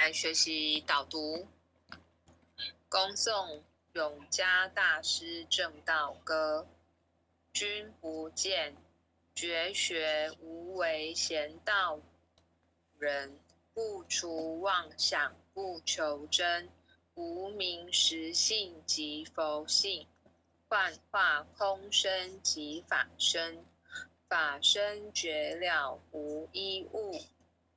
来学习导读。恭诵永嘉大师正道歌。君不见，绝学无为贤道人，不除妄想不求真，无名实性即佛性，幻化空身即法身，法身觉了无一物，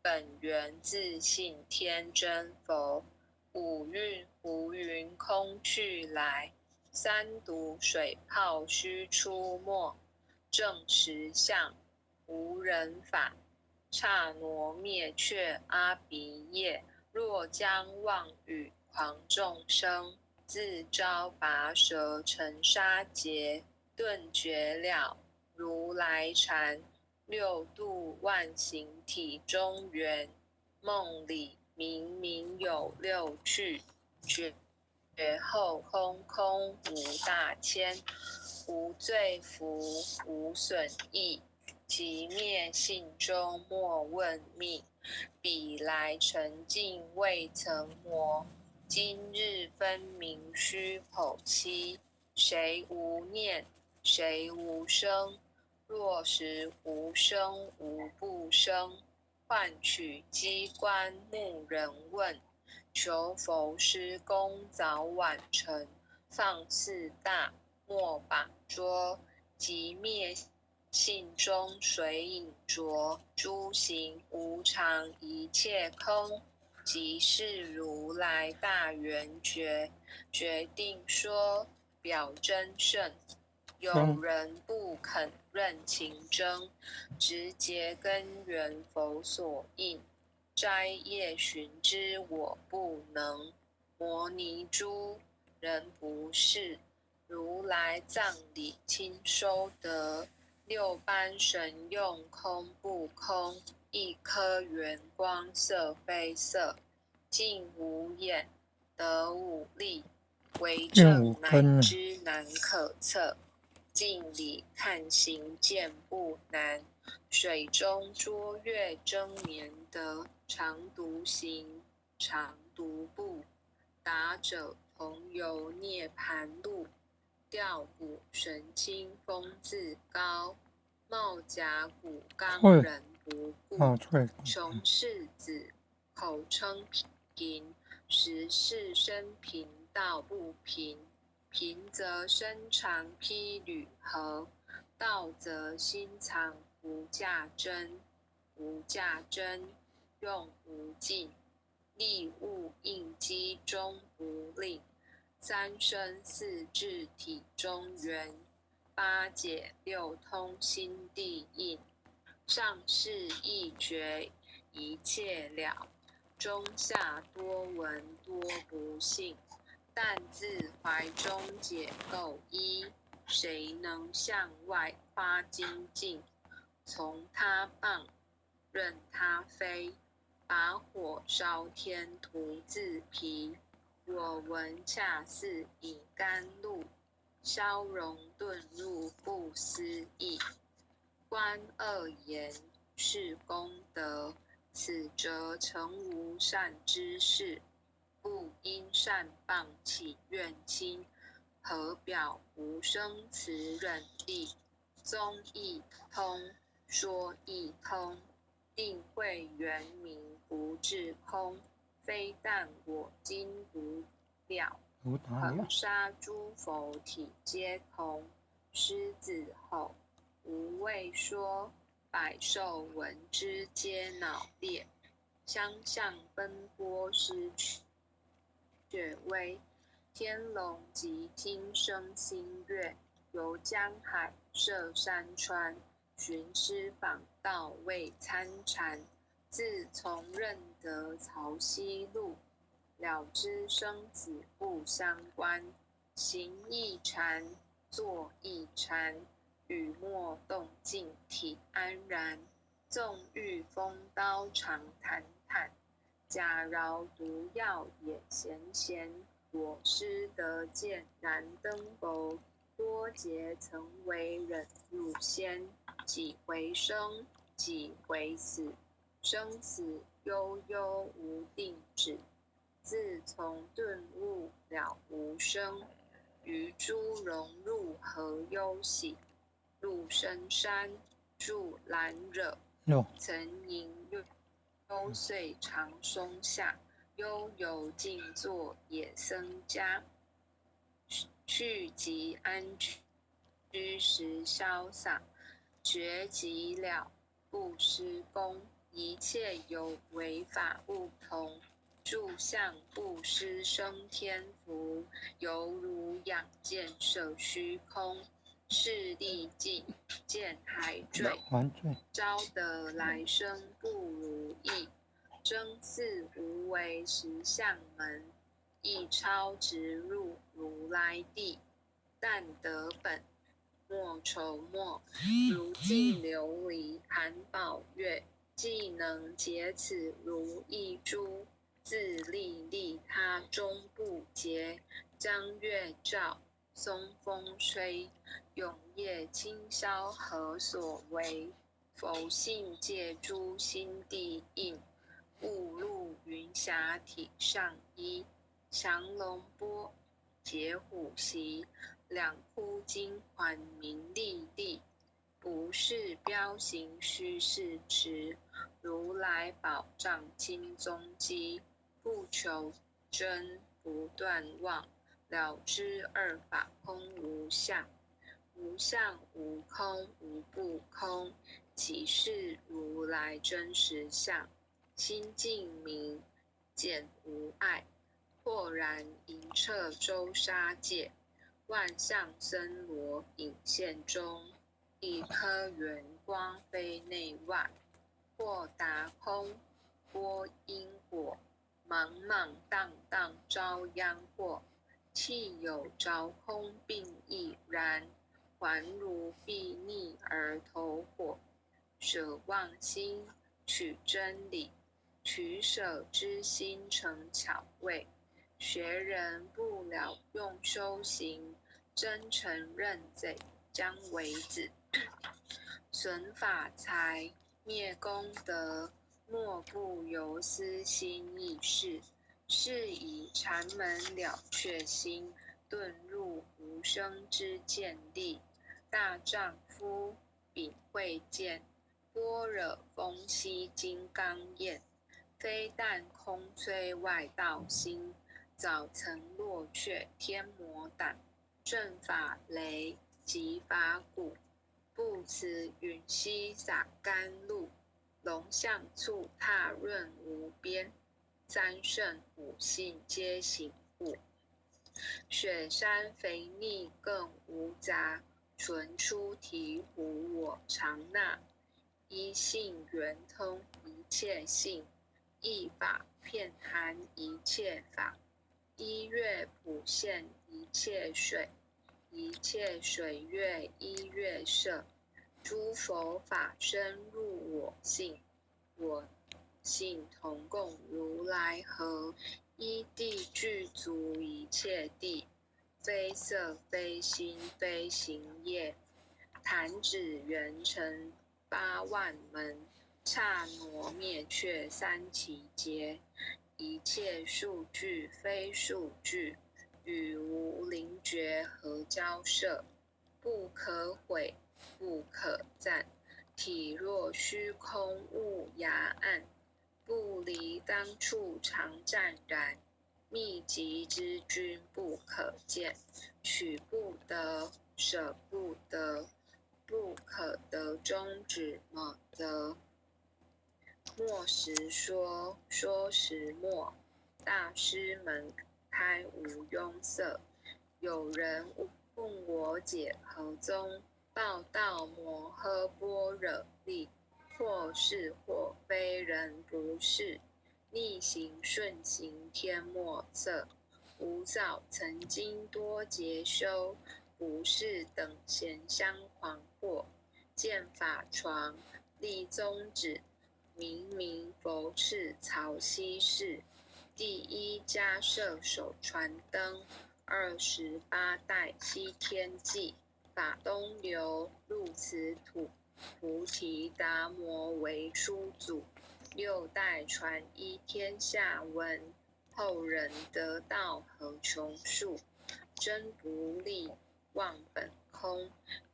本源自性天真佛，五蕴浮云空去来，三毒水泡须出没，正实相无人法，刹那灭却阿鼻业，若将妄语狂众生，自招拔舌成沙劫，顿觉了如来禅，六度万行体中圆，梦里明明有六趣，觉后空空无大千，无罪福无损益，即灭性中莫问命，彼来沉静未曾磨，今日分明虚口欺，谁无念谁无生，若实无生无不生，换取机关木人问，求佛施功早晚成，放肆大莫把捉，即灭性中水影浊，诸行无常一切空，即是如来大圆觉，决定说表真圣。有人不肯认情真，直结根源佛所应，摘叶寻之我不能，摩尼珠人不是，如来藏里亲收得，六般神用空不空，一颗圆光色非色，净无眼得无力，为证乃知难可测，镜里看行见不难，水中捉月争眠得，常独行常独步，达者同游涅盘路，吊骨神清风自高，帽甲骨刚人不顾，穷世子口称贫，实是生贫道不贫，贫则身长披履合，道则心藏无价真，无价真用无尽，力物应机终不令，三生四智体中圆，八解六通心地应，上士一觉一切了，中下多闻多不信，但自怀中解垢衣，谁能向外发精进，从他棒任他飞，把火烧天徒自疲，我闻恰似饮甘露，消融顿入不思议，观恶言是功德，此则诚无善之事，不因善谤起怨亲，何表无生慈忍力，宗义通说义通，定慧圆明不至空，非但我今独了，恒沙诸佛体皆空，狮子吼无畏说，百兽闻之皆脑裂，相向奔波失却微，天龙即听声心悦，游江海涉山川，寻师访道未参禅，自从认得曹溪路，了知生死不相关，行一禅坐一禅，语默动静体安然，纵欲风刀常坦坦，假饶毒药也咸咸，我师得见燃灯佛，多劫曾为忍入仙，几回生几回死，生死悠悠无定止。自从顿悟了无生，于诸融入何忧喜？入深山，住兰惹，曾吟幽邃长松下，悠游静坐野僧家。去即安居时潇洒，觉即了不施功。一切有为法不同，住相不施生天福。犹如仰箭射虚空，势力尽，箭还坠。招得来生不如意，争似无为实相门。一超直入如来地，但得本莫愁莫。如镜琉璃含宝月，既能解此如意珠。自利利他终不竭，将月照，松风吹。永夜清宵何所为？佛性借诸心地应，误入云霞体上衣。降龙波，解虎袭，两窟金环名历历。不是标行虚是持，如来宝藏清踪迹。不求真不断妄，了知二法空无相。无相无空无不空，即是如来真实相。心净明，见无碍，豁然盈彻周沙界。万象森罗隐现中，一颗圆光非内外。或达空，波因果，茫茫荡荡遭殃祸。气有着空并亦然，还如睥睨而投火。舍妄心，取真理，取舍之心成巧味。学人不了用修行，真诚认贼将为子。损法财，灭功德，莫不由私心意事。是以禅门了却心，遁入无生之见力。大丈夫秉慧见，般若风息金刚焰。非但空摧外道心，早曾落却天魔胆。正法雷即法鼓，不辞允兮洒甘露。龙象簇踏润无边，三圣五性皆行护。雪山肥腻更无杂，纯出醍醐我常纳。一性圆通一切性，一法遍含一切法。一月普现一切水，一切水月一月摄。诸佛法身入我性，我性同共如来合。一地具足一切地，非色非心非行业。弹指圆成八万门，刹那灭却三奇劫。一切数据非数据，与无灵觉合交涉。不可毁，不可赞，体若虚空悟崖岸。不离当处常湛然，秘籍之君不可见。取不得，舍不得，不可得中止么得。莫时说，说时莫。大师门开无庸塞。有人问我解何宗，报道摩诃般若力。或是或非人不是，逆行顺行天莫测。吾早曾经多劫修，不是等闲相狂惑。见法床，立宗旨，明明佛敕曹溪士。第一迦摄手传灯，28代西天记。法东流，入此土。菩提达摩为初祖，六代传一天下闻，后人得道何穷数。真不立，忘本空，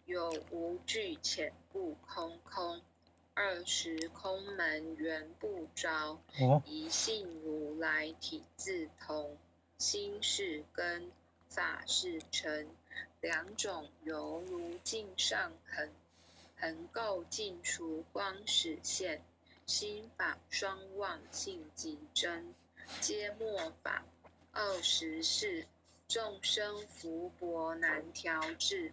有无据浅不空空。20空门原不着，一性如来体自同。心是根，法是尘，两种犹如镜上痕。痕垢尽除光始现，心法双忘性即真。皆末法20事，众生福薄难调治。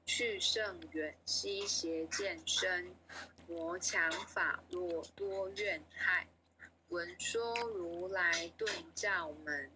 去圣远悉邪见深，魔强法弱多怨害。闻说如来顿教门，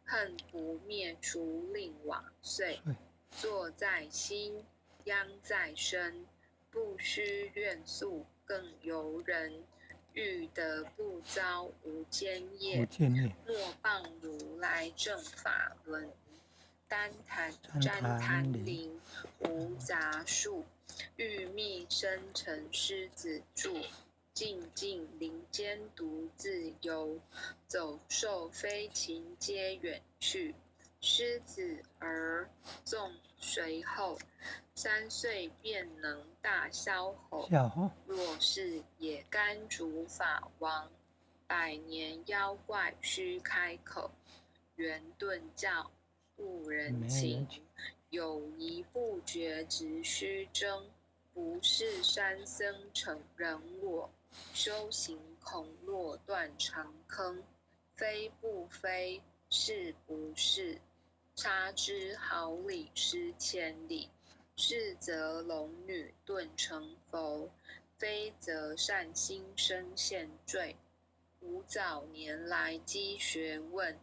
恨不灭除令往岁。坐在心，殃在身，不须怨诉更尤人。欲得不遭无间业，莫谤如来正法轮。单旃檀林，无杂树，欲觅生辰狮子住。静静林间独自游，走兽飞禽皆远去。狮子儿纵随后，3岁便能大枭吼。若是野干竹法王，100年妖怪须开口。圆顿教误人情，有疑不决直须争。不是山僧成人我，修行恐落断长坑。非不非，是不是，差之毫厘失千里。是则龙女顿成佛，非则善心生现罪。吾早年来积学问，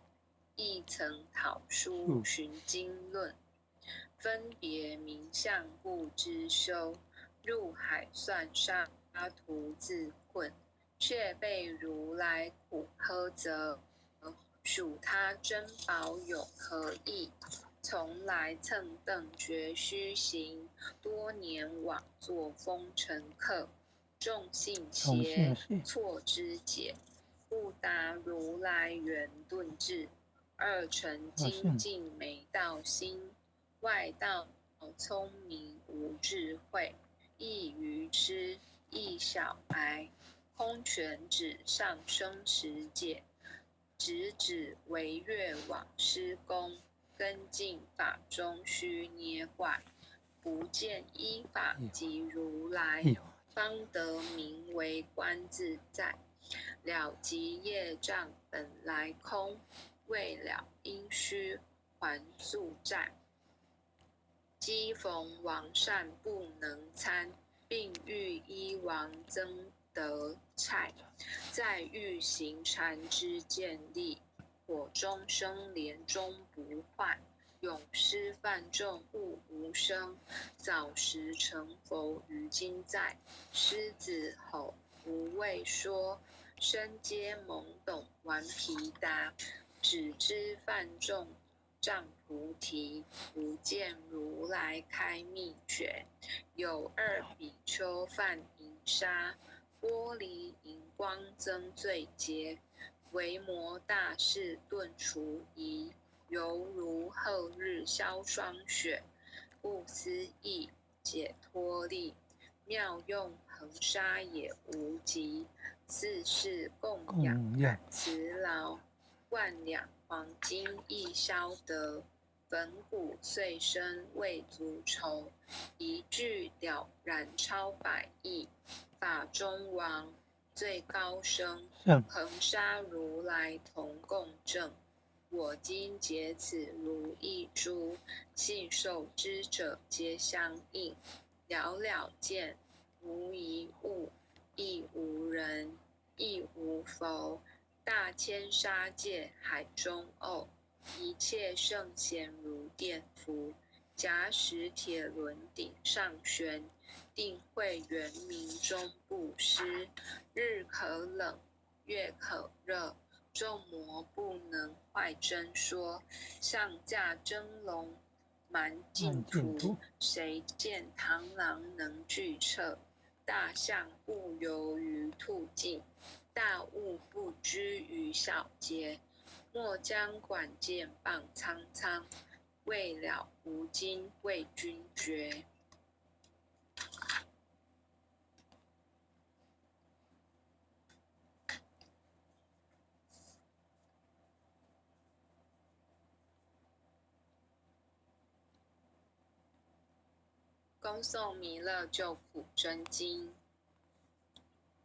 亦曾讨书寻经论。分别名相不知修，入海算沙徒自困。却被如来苦呵责，数他珍宝有何益？从来蹭蹬绝须行，多年枉作风尘客。众信邪，错知解，不达如来圆顿智。二乘精进没道心，外道聪明无智慧。亦愚痴，亦小白，空拳指上生实解。指为月往施功，根进法中须捏坏。不见依法即如来，方得名为观自在。了即业障本来空，未了应须还宿债。机逢王善不能参，并欲依王增得差。再欲行禅之见力，火中生莲终不坏。永施犯众悟无生，早时成佛于今在。狮子吼无畏说，身皆懵懂顽皮答。只知犯众障菩提，不见如来开秘诀。有2比丘犯淫杀，玻璃荧光增罪劫。维摩大士顿除疑，犹如后日消霜雪。不思议解脱力，妙用恒沙也无极。4世供养感慈劳，万两黄金亦消得。粉骨碎身未足愁，一句了然超百亿。法中王最高僧，恒沙如来同共证。我今解此如意珠，信受之者皆相应。了了见，无一物，亦无人，亦无佛。大千沙界海中偶，一切圣贤如电伏。假使铁轮顶上悬，定慧圆明中不失。日可冷，月可热，众魔不能坏真说。上驾真龙蛮净土，谁见螳螂能拒彻？大象不游于兔径，大物不拘于小节，莫将管见谤苍苍。未了吾今为君绝。恭诵弥勒救苦真经。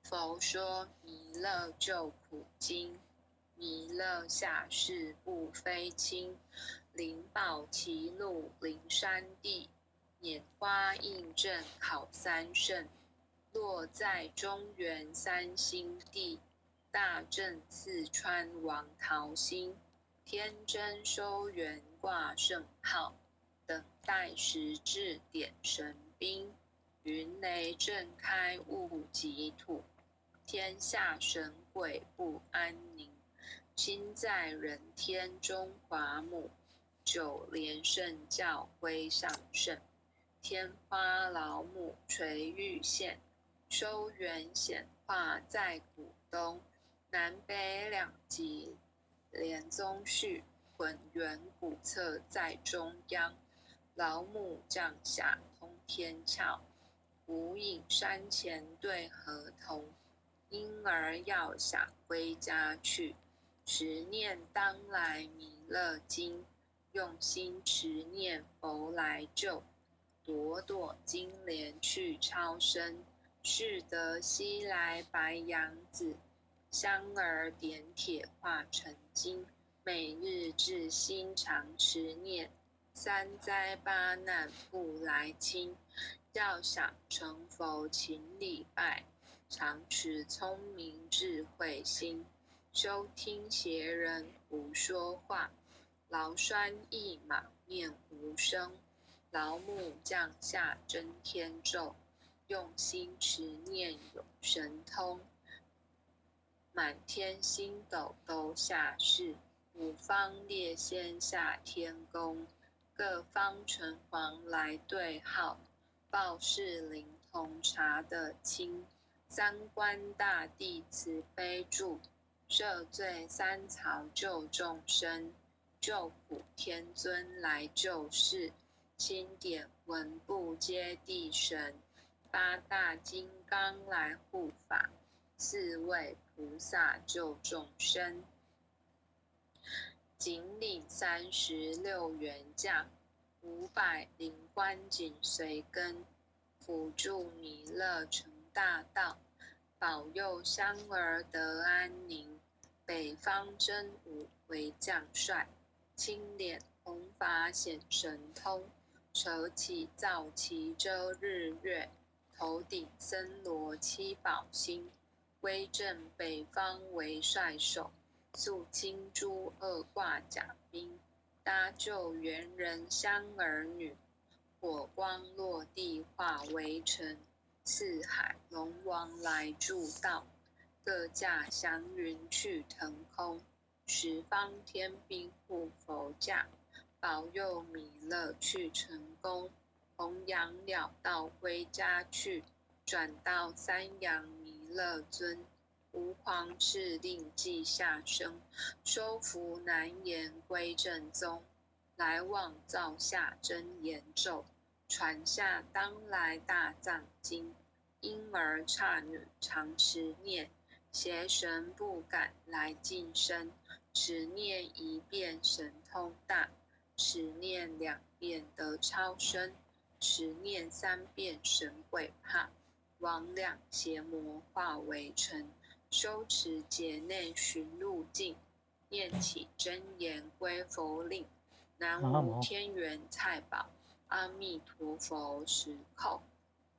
佛说弥勒救苦经，弥勒下世不非轻。灵宝齐怒灵山地，拈花应正考三圣。落在中原三星地，大正四川王桃心。天真收元挂圣号，等待时至点神兵。云雷震开物极土，天下神鬼不安宁。心在人天中华母，九莲圣教徽上圣。天花老母垂玉线，收元显化在古东。南北两极连宗序，混元古册在中央。老母降下通天窍，无影山前对河童。婴儿要想归家去，持念当来弥勒经。用心持念佛来救，朵朵金莲去超生。是得西来白羊子，香儿点铁化成金。每日至心常持念，三灾八难不来侵。要想成佛勤礼拜，常持聪明智慧心。休听邪人胡说话，劳酸一马念无声。老母降下真天咒，用心持念有神通。满天星斗都下世，五方列仙下天宫。各方城隍来对号，报事灵通查得清。三官大帝慈悲助，赦罪三曹救众生。救苦天尊来救世，钦点文部接地神。八大金刚来护法，四位菩萨救众生。仅领36员将，500灵官紧随跟。辅助弥勒成大道，保佑香儿得安宁。北方真武为将帅，青脸红发显神通。手起皂旗遮日月，头顶森罗七宝星。威震北方为帅首，肃清诸恶挂甲兵。搭救猿人香儿女，火光落地化为尘。四海龙王来助道，各驾祥云去腾空。十方天兵护佛驾，保佑弥勒去成功。弘扬了道归家去，转到三阳弥勒尊。吾皇敕令记下生，收服难言归正宗。来往造下真言咒，传下当来大藏经。婴儿刹女常持念，邪神不敢来近身。持念一遍神通大，持念2遍得超生。持念3遍神鬼怕，魍魉邪魔化为尘。修持劫内寻路径，念起真言归佛令。南无天元太保，阿弥陀佛10叩。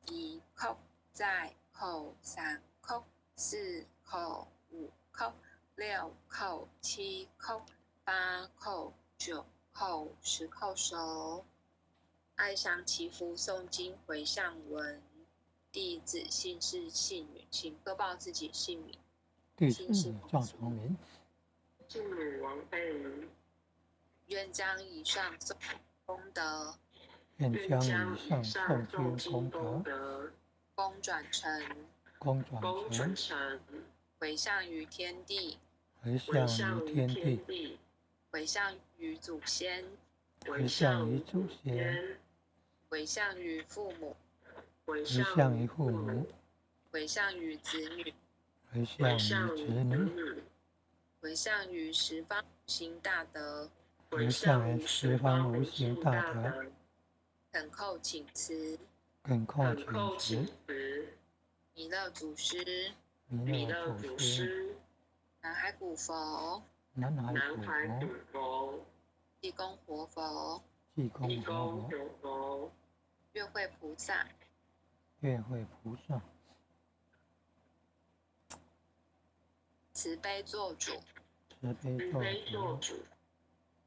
1叩，再叩3叩，4叩5叩，6叩7叩，8叩9叩，10叩首。哀详祈福诵经回向文。弟子姓氏姓名，请科报自己姓名。弟子赵长明，姓名王佩瑜，愿将以上诵功德，愿将以上诵经功德，功转成功转成回向于天地，回回向于向于天地，天地，回向于祖先，回向于祖先，回向于父母，回回向于父母，回向于子女，回回向于子向于子女，女，回向于十方无形大德，回向于十方无形大德，恳叩请辞，恳叩恳请叩请辞，辞，弥勒祖师，弥勒祖祖师，师，南海古佛，南海古南海古佛，佛，济公活佛，济公地活公佛，佛，月慧菩萨，月慧菩萨，慈悲做主，慈悲慈悲做主，做主，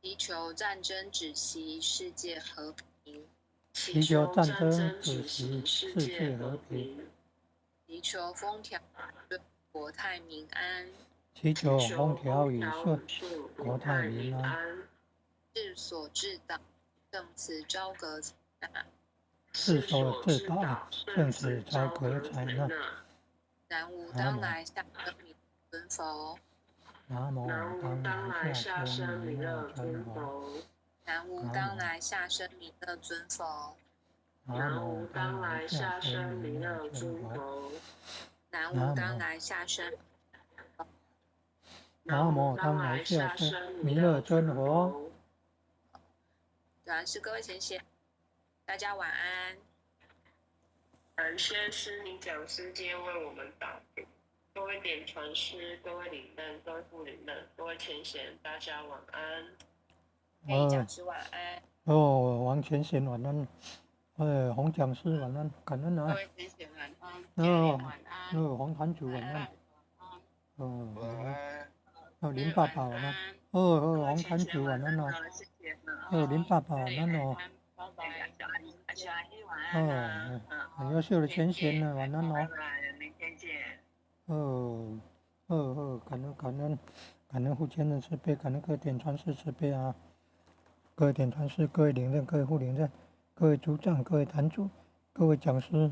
祈求战争止息，世界和平，祈求战争止息，世界界和平，平，祈求风调雨顺，国泰民安，祈求求风调雨顺，顺，国泰民安，智所至道，正慈昭革采纳，世所至道，正此昭革采纳。南无当来下生弥勒尊佛，南无南无当来来下下生弥生弥勒勒尊尊佛，佛，南无当来下生弥勒尊佛，南南无无当当来来下下生生弥弥勒勒尊尊佛，佛，南无当来下生，南无当来下生弥勒尊佛。感恩师各位前贤，大家晚安。感谢师明讲师今天为我们导读，各位点传师、各位领任、各位副领任、各位前贤，大家晚安。可以讲师晚安。王前贤晚安，洪讲师晚安，感恩啊。各位前贤晚安，家人晚安。洪坛主晚安，晚安，林爸爸晚安，洪坛主晚安哦，林爸爸晚安哦，很优秀的前贤呢，晚安哦。明天见。感恩父亲的慈悲，感恩各位点传师慈悲啊！各位点传师、各位领任、各位副领任、各位组长、各位坛主、各位讲师、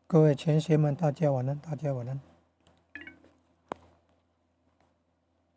各位前贤们，大家晚安，大家晚安。